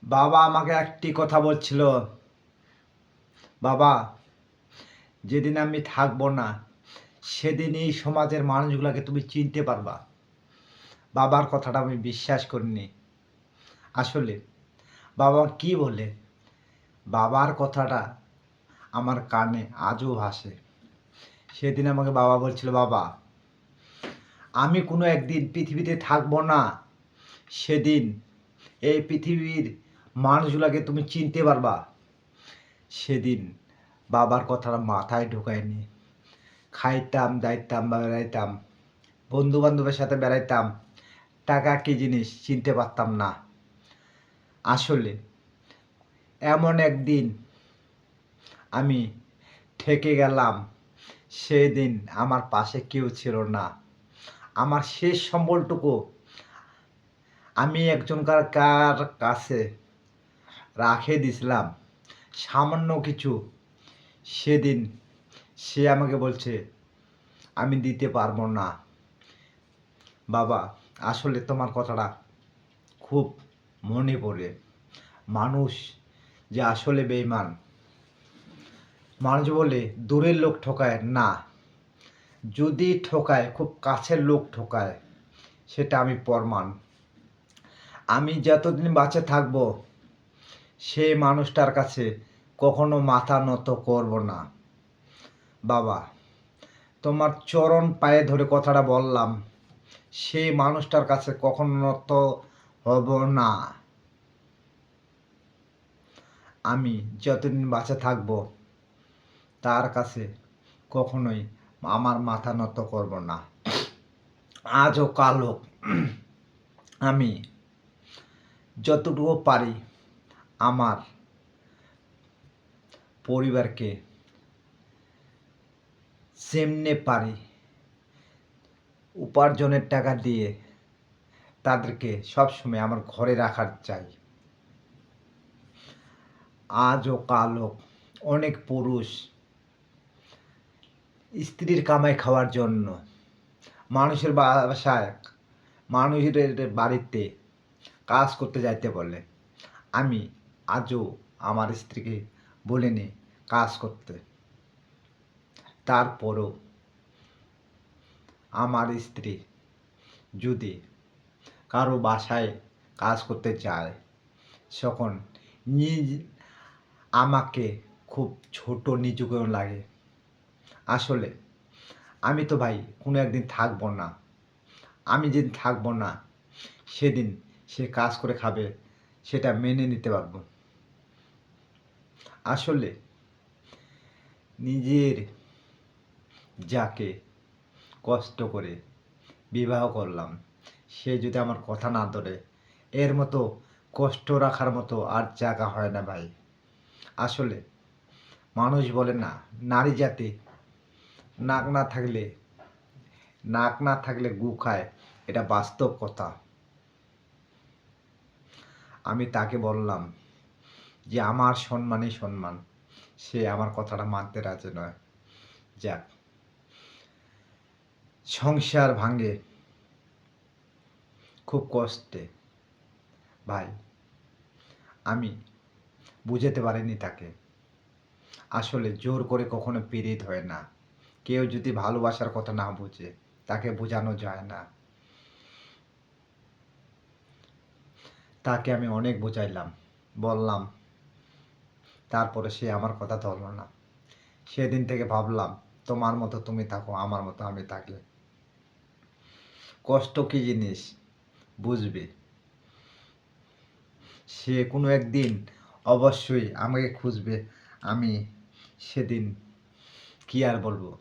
বাবা আমাকে একটি কথা বলছিল, বাবা যেদিন আমি থাকবো না সেদিনই সমাজের মানুষগুলোকে তুমি চিনতে পারবা। বাবার কথাটা আমি বিশ্বাস করিনি। আসলে বাবা কি বলে, বাবার কথাটা আমার কানে আজও ভাসে। সেদিন আমাকে বাবা বলছিল, বাবা আমি কোনো একদিন পৃথিবীতে থাকবো না, সেদিন এই পৃথিবীর মানুষগুলোকে তুমি চিনতে পারবা। সেদিন বাবার কথাটা মাথায় ঢোকায়নি। খাইতাম, যাইতাম, বেড়াইতাম, বন্ধু বান্ধবের সাথে বেড়াইতাম, টাকা কি জিনিস চিনতে পারতাম না। আসলে এমন একদিন আমি ঠেকে গেলাম, সেদিন আমার পাশে কেউ ছিল না। আমার শেষ সম্বলটুকু আমি একজনকার কাছে রাখে দিছিলাম, সামান্য কিছু। সেদিন সে আমাকে বলছে আমি দিতে পারবো না। বাবা আসলে তোমার কথাটা খুব মনে পড়ে। মানুষ যে আসলে বেঈমান। মানুষ বলে দূরের লোক ঠকায় না, যদি ঠকায় খুব কাছের লোক ঠকায়, সেটা আমি প্রমাণ। আমি যতদিন বাঁচে থাকবো সেই মানুষটার কাছে কখনো মাথা নত করব না। বাবা তোমার চরণ পায়ে ধরে কথাটা বললাম, সেই মানুষটার কাছে কখনো নত হব না। আমি যতদিন বাঁচে থাকব তার কাছে কখনোই আমার মাথা নত করব না। আজও কালও আমি যতটুকু পারি আমার পরিবারকে যেমনে পারি উপার্জনের টাকা দিয়ে তাদেরকে সবসময় আমার ঘরে রাখার চাই। আজও কালও অনেক পুরুষ স্ত্রীর কামাই খাওয়ার জন্য মানুষের বাসায়, মানুষের বাড়িতে কাজ করতে যাইতে বলে। আমি আজও আমার স্ত্রীকে বলিনি কাজ করতে। তারপরও আমার স্ত্রী যদি কারো বাসায় কাজ করতে চায়, তখন আমাকে খুব ছোট নিজেকেও লাগে। আসলে আমি তো ভাই কোনো একদিন থাকবো না। আমি যেদিন থাকবো না সেদিন সে কাজ করে খাবে, সেটা মেনে নিতে পারবো। আসলে নিজের যাকে কষ্ট করে বিবাহ করলাম, সে যদি আমার কথা না ধরে, এর মতো কষ্ট রাখার মতো আর জায়গা হয় না ভাই। আসলে মানুষ বলে না, নারী জাতি নাক না থাকলে গু খায়, এটা বাস্তব কথা। আমি তাকে বললাম যে আমার সম্মানই সম্মান, সে আমার কথাটা মানতে রাজি নয়। যাক, সংসার ভাঙে খুব কষ্টে ভাই। আমি বুঝাতে পারিনি তাকে। আসলে জোর করে কখনো পীড়িত হয় না। কেউ যদি ভালোবাসার কথা না বুঝে তাকে বোঝানো যায় না। তাকে আমি অনেক বোঝাইলাম, বললাম, তারপরে সে আমার কথা ধরল না। সেদিন থেকে ভাবলাম তোমার মতো তুমি থাকো, আমার মতো আমি থাকি। কষ্ট কি জিনিস বুঝবে সে কোনো একদিন, অবশ্যই আমাকে খুঁজবে। আমি সেদিন কি আর বলবো।